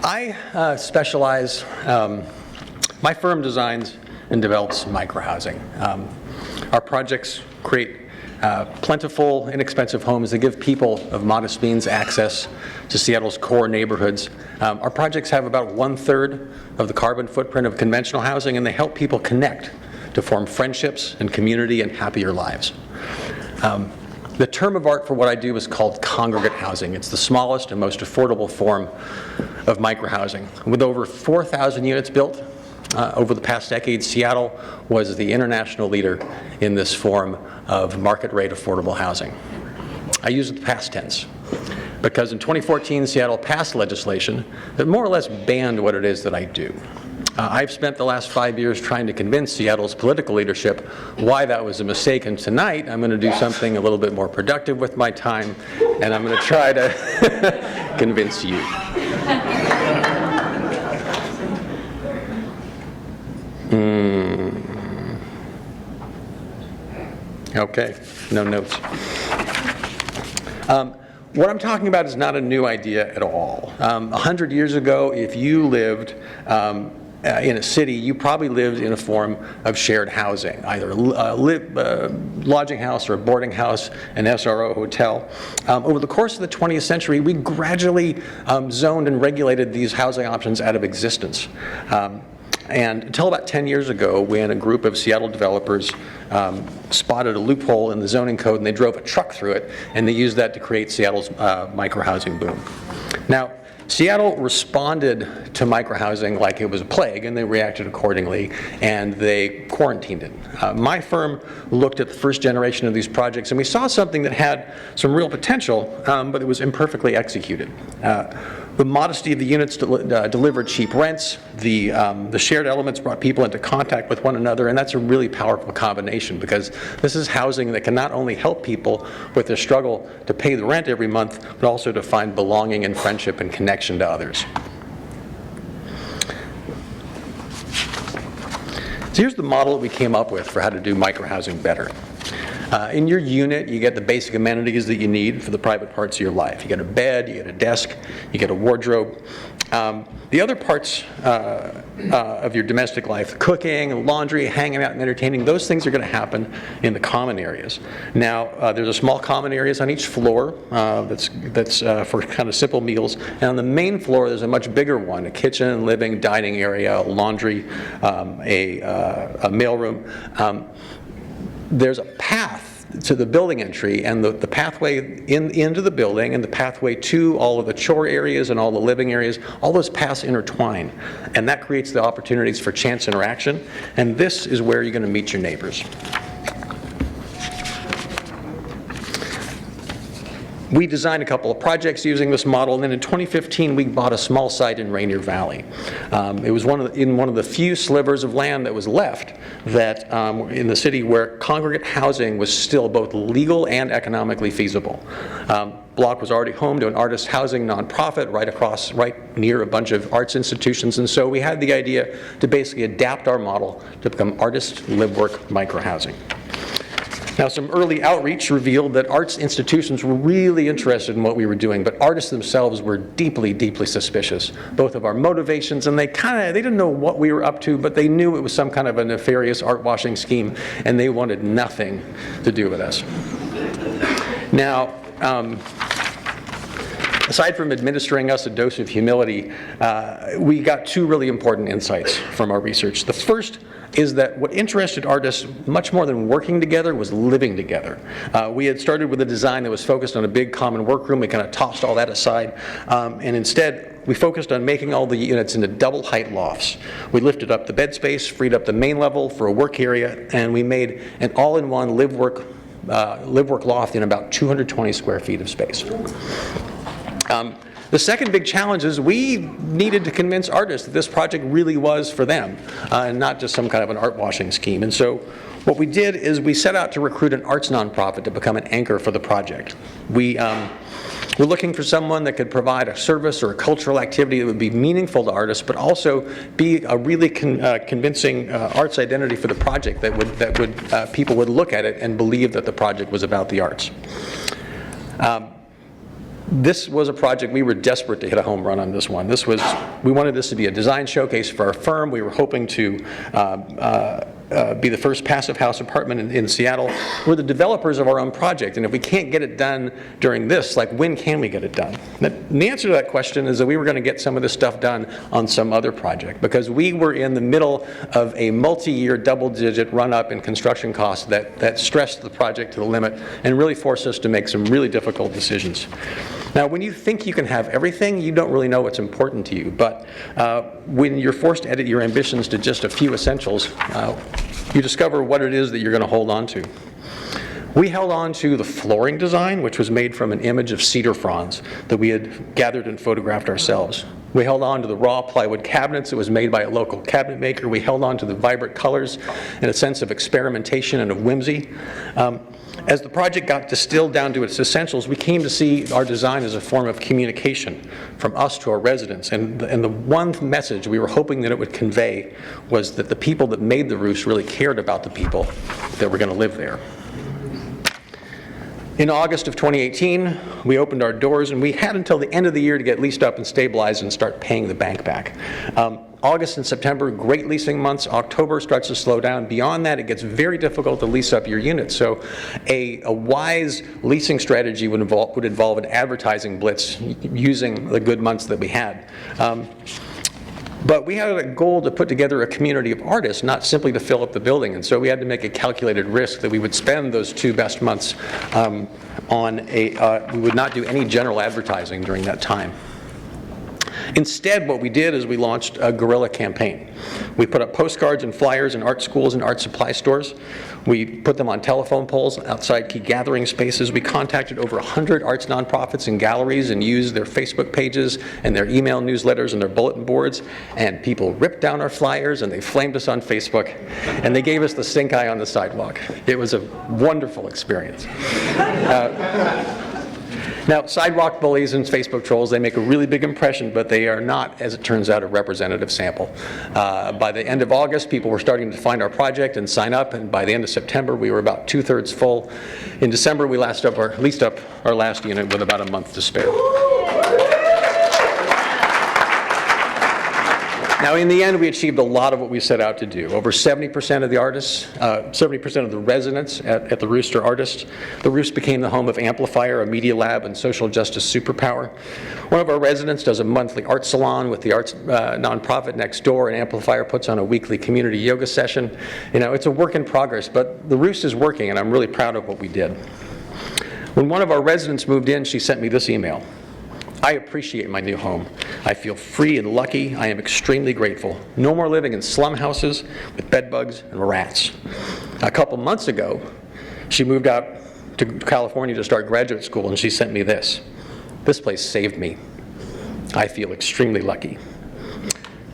I specialize, my firm designs and develops microhousing. Our projects create plentiful, inexpensive homes that give people of modest means access to Seattle's core neighborhoods. Our projects have about 1/3 of the carbon footprint of conventional housing, and they help people connect to form friendships and community and happier lives. The term of art for what I do is called congregate housing. It's the smallest and most affordable form of microhousing. With over 4,000 units built over the past decade, Seattle was the international leader in this form of market rate affordable housing. I use the past tense because in 2014 Seattle passed legislation that more or less banned what it is that I do. I've spent the last 5 years trying to convince Seattle's political leadership why that was a mistake, and tonight I'm going to do something a little bit more productive with my time, and I'm going to try to convince you. Okay, no notes. What I'm talking about is not a new idea at all. 100 years ago, if you lived in a city, you probably lived in a form of shared housing, either a lodging house or a boarding house, an SRO hotel. Over the course of the 20th century, we gradually zoned and regulated these housing options out of existence. And until about 10 years ago, when a group of Seattle developers spotted a loophole in the zoning code, and they drove a truck through it, and they used that to create Seattle's microhousing boom. Now, Seattle responded to microhousing like it was a plague, and they reacted accordingly, and they quarantined it. My firm looked at the first generation of these projects, and we saw something that had some real potential, but it was imperfectly executed. The modesty of the units delivered cheap rents. The shared elements brought people into contact with one another, and that's a really powerful combination because this is housing that can not only help people with their struggle to pay the rent every month, but also to find belonging and friendship and connection to others. So here's the model that we came up with for how to do microhousing better. In your unit, you get the basic amenities that you need for the private parts of your life. You get a bed, you get a desk, you get a wardrobe. The other parts of your domestic life, cooking, laundry, hanging out and entertaining, those things are going to happen in the common areas. Now, there's a small common areas on each floor that's for kind of simple meals. And on the main floor, there's a much bigger one, a kitchen, living, dining area, laundry, a mailroom. There's a path to the building entry, and the pathway into the building and the pathway to all of the chore areas and all the living areas, all those paths intertwine, and that creates the opportunities for chance interaction, and this is where you're going to meet your neighbors. We designed a couple of projects using this model, and then in 2015 we bought a small site in Rainier Valley. It was one of the few slivers of land that was left that in the city where congregate housing was still both legal and economically feasible. Block was already home to an artist housing nonprofit right near a bunch of arts institutions, and so we had the idea to basically adapt our model to become artist live-work microhousing. Now, some early outreach revealed that arts institutions were really interested in what we were doing, but artists themselves were deeply, deeply suspicious, both of our motivations, and they didn't know what we were up to, but they knew it was some kind of a nefarious art washing scheme, and they wanted nothing to do with us. Now, aside from administering us a dose of humility, we got two really important insights from our research. The first is that what interested artists much more than working together was living together. We had started with a design that was focused on a big common workroom. We kind of tossed all that aside, and instead we focused on making all the units into double height lofts. We lifted up the bed space, freed up the main level for a work area, and we made an all-in-one live-work loft in about 220 square feet of space. The second big challenge is we needed to convince artists that this project really was for them, and not just some kind of an art washing scheme. And so what we did is we set out to recruit an arts nonprofit to become an anchor for the project. We were looking for someone that could provide a service or a cultural activity that would be meaningful to artists, but also be a really convincing arts identity for the project that people would look at it and believe that the project was about the arts. This was a project, we were desperate to hit a home run on this one. We wanted this to be a design showcase for our firm. We were hoping to be the first passive house apartment in Seattle. We're the developers of our own project, and if we can't get it done during this, like, when can we get it done? And the answer to that question is that we were going to get some of this stuff done on some other project, because we were in the middle of a multi-year double-digit run-up in construction costs that stressed the project to the limit and really forced us to make some really difficult decisions. Now, when you think you can have everything, you don't really know what's important to you. But when you're forced to edit your ambitions to just a few essentials, you discover what it is that you're going to hold on to. We held on to the flooring design, which was made from an image of cedar fronds that we had gathered and photographed ourselves. We held on to the raw plywood cabinets that was made by a local cabinet maker. We held on to the vibrant colors and a sense of experimentation and of whimsy. As the project got distilled down to its essentials, we came to see our design as a form of communication from us to our residents. And the one message we were hoping that it would convey was that the people that made the Roost really cared about the people that were going to live there. In August of 2018, we opened our doors, and we had until the end of the year to get leased up and stabilized and start paying the bank back. August and September, great leasing months. October starts to slow down. Beyond that, it gets very difficult to lease up your units. So a wise leasing strategy would involve an advertising blitz using the good months that we had. But we had a goal to put together a community of artists, not simply to fill up the building. And so we had to make a calculated risk that we would spend those 2 best months we would not do any general advertising during that time. Instead, what we did is we launched a guerrilla campaign. We put up postcards and flyers in art schools and art supply stores. We put them on telephone poles outside key gathering spaces. We contacted over 100 arts nonprofits and galleries and used their Facebook pages and their email newsletters and their bulletin boards. And people ripped down our flyers, and they flamed us on Facebook, and they gave us the stink eye on the sidewalk. It was a wonderful experience. Now, sidewalk bullies and Facebook trolls, they make a really big impression, but they are not, as it turns out, a representative sample. By the end of August, people were starting to find our project and sign up, and by the end of September, we were about 2/3 full. In December, we leased up our last unit with about a month to spare. Now, in the end, we achieved a lot of what we set out to do. Over 70% of the artists, 70% of the residents at the Roost are artists. The Roost became the home of Amplifier, a media lab and social justice superpower. One of our residents does a monthly art salon with the arts nonprofit next door, and Amplifier puts on a weekly community yoga session. You know, it's a work in progress, but the Roost is working, and I'm really proud of what we did. When one of our residents moved in, she sent me this email. I appreciate my new home. I feel free and lucky. I am extremely grateful. No more living in slum houses with bed bugs and rats. A couple months ago, she moved out to California to start graduate school, and she sent me this. This place saved me. I feel extremely lucky.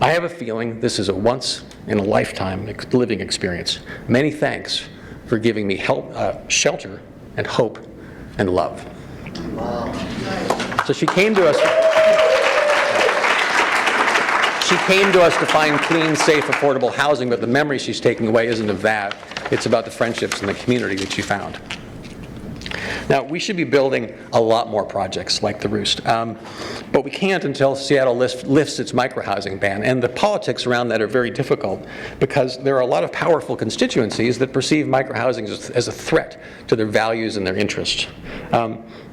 I have a feeling this is a once-in-a-lifetime living experience. Many thanks for giving me help, shelter and hope and love. Wow. So she came to us. She came to us to find clean, safe, affordable housing, but the memory she's taking away isn't of that. It's about the friendships and the community that she found. Now, we should be building a lot more projects like the Roost, but we can't until Seattle lifts its microhousing ban, and the politics around that are very difficult because there are a lot of powerful constituencies that perceive microhousing as a threat to their values and their interests.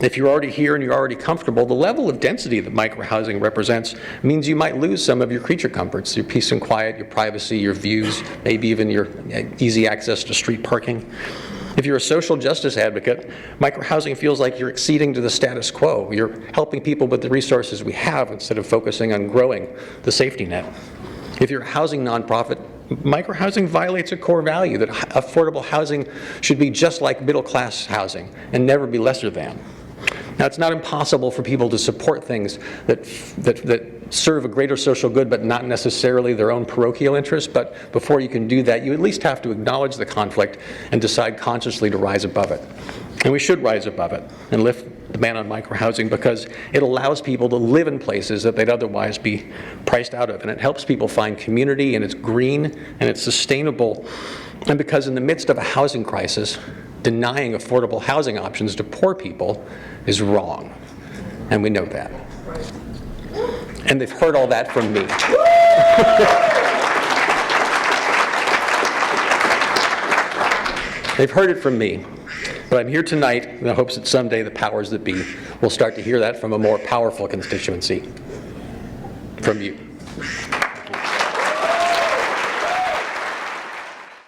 If you're already here and you're already comfortable, the level of density that microhousing represents means you might lose some of your creature comforts, your peace and quiet, your privacy, your views, maybe even your easy access to street parking. If you're a social justice advocate, microhousing feels like you're acceding to the status quo. You're helping people with the resources we have instead of focusing on growing the safety net. If you're a housing nonprofit, microhousing violates a core value that affordable housing should be just like middle-class housing and never be lesser than. Now, it's not impossible for people to support things that serve a greater social good but not necessarily their own parochial interests, but before you can do that, you at least have to acknowledge the conflict and decide consciously to rise above it. And we should rise above it and lift the ban on microhousing because it allows people to live in places that they'd otherwise be priced out of, and it helps people find community, and it's green and it's sustainable, and because in the midst of a housing crisis, denying affordable housing options to poor people is wrong. And we know that. And they've heard all that from me. They've heard it from me. But I'm here tonight in the hopes that someday the powers that be will start to hear that from a more powerful constituency, from you.